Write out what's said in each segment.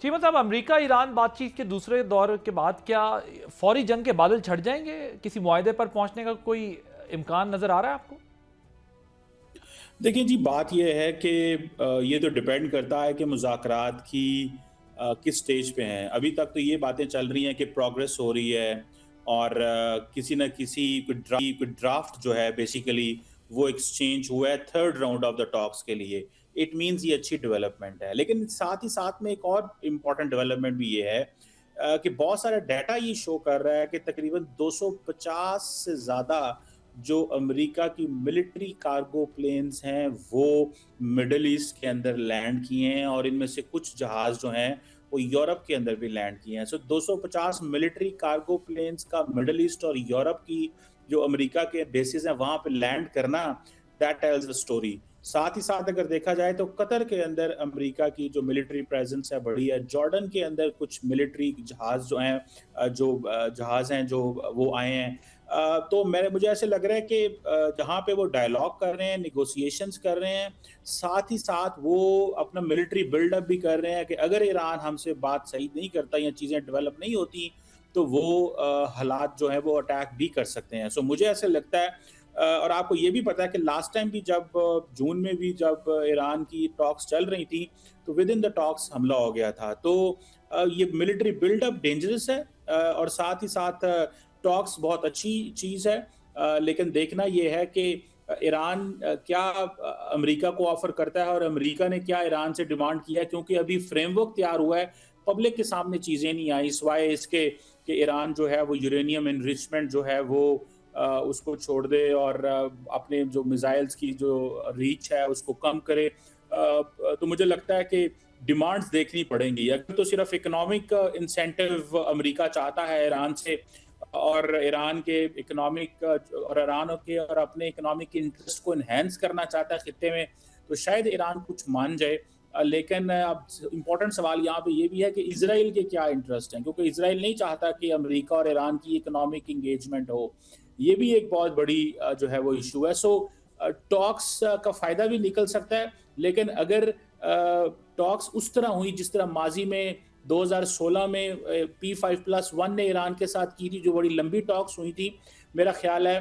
چیمہ صاحب، امریکہ ایران بات چیت کے دوسرے دور کے بعد کیا فوری جنگ کے بادل چھٹ جائیں گے؟ کسی معاہدے پر پہنچنے کا کوئی امکان نظر آ رہا ہے آپ کو؟ دیکھیں جی، بات یہ ہے کہ یہ تو ڈیپینڈ کرتا ہے کہ مذاکرات کی کس سٹیج پہ ہیں۔ ابھی تک تو یہ باتیں چل رہی ہیں کہ پروگریس ہو رہی ہے، اور کسی نہ کسی کوئی ڈرافٹ جو ہے بیسیکلی وہ ایکسچینج ہوا ہے تھرڈ راؤنڈ آف دا ٹاکس کے لیے۔ اٹ مینز یہ اچھی ڈیولپمنٹ ہے، لیکن ساتھ ہی ساتھ میں ایک اور امپورٹنٹ ڈیولپمنٹ بھی یہ ہے کہ بہت سارا ڈیٹا یہ شو کر رہا ہے کہ تقریباً 250 سے زیادہ جو امریکہ کی ملٹری کارگو پلینز ہیں وہ مڈل ایسٹ کے اندر لینڈ کیے ہیں، اور ان میں سے کچھ جہاز جو ہیں وہ یورپ کے اندر بھی لینڈ کیے ہیں۔ 250 ملٹری کارگو پلینز کا مڈل ایسٹ اور یورپ کی جو امریکہ کے بیسز ہیں وہاں پہ لینڈ کرنا، دیٹ ٹیلز اے اسٹوری۔ ساتھ ہی ساتھ اگر دیکھا جائے تو قطر کے اندر امریکہ کی جو ملٹری پریزنس ہے بڑی ہے، جارڈن کے اندر کچھ ملٹری جہاز جو ہیں جہاز ہیں جو وہ آئے ہیں۔ تو مجھے ایسے لگ رہا ہے کہ جہاں پہ وہ ڈائلاگ کر رہے ہیں، نیگوسیشنز کر رہے ہیں، ساتھ ہی ساتھ وہ اپنا ملٹری بلڈ اپ بھی کر رہے ہیں کہ اگر ایران ہم سے بات صحیح نہیں کرتا یا چیزیں ڈیولپ نہیں ہوتی تو وہ حالات جو ہیں وہ اٹیک بھی کر سکتے ہیں۔ سو مجھے ایسے لگتا ہے، اور آپ کو یہ بھی پتا ہے کہ لاسٹ ٹائم بھی جب جون میں بھی جب ایران کی ٹاکس چل رہی تھی تو ود ان دا ٹاکس حملہ ہو گیا تھا۔ تو یہ ملٹری بلڈ اپ ڈینجرس ہے، اور ساتھ ہی ساتھ ٹاکس بہت اچھی چیز ہے، لیکن دیکھنا یہ ہے کہ ایران کیا امریکہ کو آفر کرتا ہے اور امریکہ نے کیا ایران سے ڈیمانڈ کیا ہے، کیونکہ ابھی فریم ورک تیار ہوا ہے، پبلک کے سامنے چیزیں نہیں آئی، سوائے اس کے کہ ایران جو ہے وہ یورینیم انریچمنٹ جو ہے وہ اس کو چھوڑ دے اور اپنے جو میزائلز کی جو ریچ ہے اس کو کم کرے۔ تو مجھے لگتا ہے کہ ڈیمانڈز دیکھنی پڑیں گی۔ اگر تو صرف اکنامک انسینٹیو امریکہ چاہتا ہے ایران سے، اور ایران کے اکنامک اور ایران کے اور اپنے اکنامک انٹرسٹ کو انہینس کرنا چاہتا ہے خطے میں، تو شاید ایران کچھ مان جائے۔ لیکن اب امپورٹنٹ سوال یہاں پہ یہ بھی ہے کہ اسرائیل کے کیا انٹرسٹ ہیں، کیونکہ اسرائیل نہیں چاہتا کہ امریکہ اور ایران کی اکنامک انگیجمنٹ ہو۔ یہ بھی ایک بہت بڑی جو ہے وہ ایشو ہے۔ سو ٹاکس کا فائدہ بھی نکل سکتا ہے، لیکن اگر ٹاکس اس طرح ہوئی جس طرح ماضی میں 2016 میں P5+1 نے ایران کے ساتھ کی تھی، جو بڑی لمبی ٹاکس ہوئی تھی، میرا خیال ہے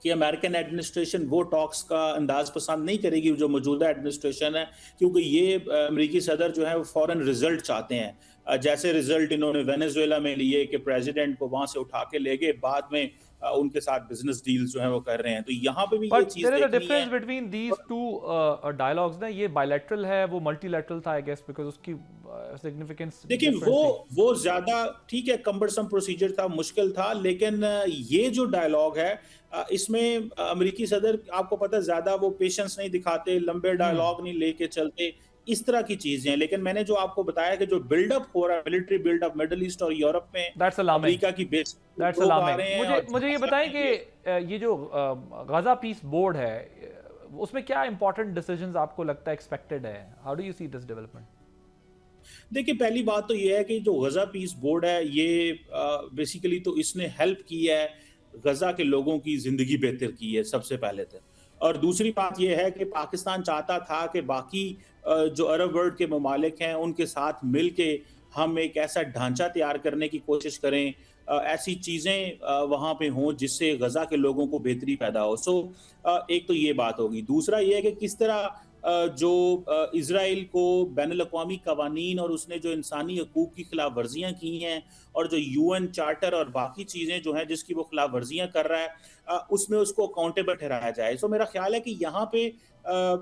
کہ امریکن ایڈمنسٹریشن وہ ٹاکس کا انداز پسند نہیں کرے گی جو موجودہ ایڈمنسٹریشن ہے، کیونکہ یہ امریکی صدر جو ہے وہ فوراً رزلٹ چاہتے ہیں۔ جیسے رزلٹ انہوں نے وینیزویلا میں لیے کہ پریزیڈنٹ کو وہاں سے اٹھا کے لے گئے، بعد میں ان کے ساتھ بزنس ڈیلز جو ہیں وہ کر رہے ہیں، تو یہاں پہ بھی یہ بٹ چیز دیر از اے دیکھنی ہے۔ Difference between these two dialogues نا، یہ بائی لیٹرل ہے، وہ ملٹی لیٹرل تھا آئی گیس، بیکاز اس کی سگنیفیکنس دیکھیں ڈفرنٹ تھی۔ وہ زیادہ ٹھیک ہے، کمبرسم پروسیجر تھا، مشکل تھا، لیکن یہ جو ڈائلاگ ہے اس میں امریکی صدر آپ کو پتہ زیادہ وہ پیشنس نہیں دکھاتے، لمبے ڈائلاگ نہیں لے کے چلتے، اس طرح کی چیزیں ہیں۔ لیکن میں نے جو آپ کو بتایا کہ جو بلڈ اپ ہو رہا ہے، military build up Middle East اور یورپ میں دیٹس الارمنگ، امریکہ کی بیس دیٹس لوگ آ الارمنگ۔ رہے ہیں اور مجھے یہ جہاز بتائیں آئیں کہ گے۔ یہ جو غزہ پیس بورڈ ہے، اس میں کیا امپورٹنٹ ڈیسیجنز آپ کو لگتا ہے ایکسپیکٹڈ ہے؟ How do you see this development? دیکھیں پہلی بات تو یہ ہے کہ جو غزہ پیس بورڈ ہے یہ بیسیکلی تو اس نے ہیلپ کی ہے، غزہ کے لوگوں کی زندگی بہتر کی ہے سب سے پہلے تو، اور دوسری بات یہ ہے کہ پاکستان چاہتا تھا کہ باقی جو عرب ورلڈ کے ممالک ہیں ان کے ساتھ مل کے ہم ایک ایسا ڈھانچہ تیار کرنے کی کوشش کریں، ایسی چیزیں وہاں پہ ہوں جس سے غزہ کے لوگوں کو بہتری پیدا ہو۔ سو ایک تو یہ بات ہوگی، دوسرا یہ ہے کہ کس طرح جو اسرائیل کو بین الاقوامی قوانین اور اس نے جو انسانی حقوق کی خلاف ورزیاں کی ہیں اور جو UN چارٹر اور باقی چیزیں جو ہیں جس کی وہ خلاف ورزیاں کر رہا ہے، اس میں اس کو اکاؤنٹیبل ٹھہرایا جائے۔ سو میرا خیال ہے کہ یہاں پہ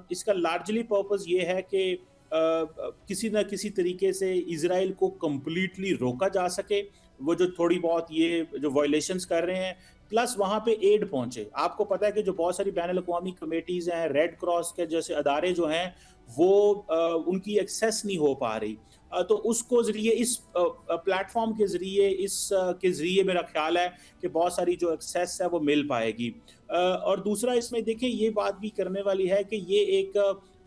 اس کا لارجلی پرپز یہ ہے کہ کسی نہ کسی طریقے سے اسرائیل کو کمپلیٹلی روکا جا سکے، وہ جو تھوڑی بہت یہ جو وائلیشنز کر رہے ہیں، پلس وہاں پہ ایڈ پہنچے۔ آپ کو پتا ہے کہ جو بہت ساری بین الاقوامی کمیٹیز ہیں، ریڈ کراس کے جیسے ادارے جو ہیں وہ ان کی ایکسیس نہیں ہو پا رہی، تو اس کو ذریعے اس پلیٹ فارم کے ذریعے میرا خیال ہے کہ بہت ساری جو ایکسیس ہے وہ مل پائے گی۔ اور دوسرا اس میں دیکھیں یہ بات بھی کرنے والی ہے کہ یہ ایک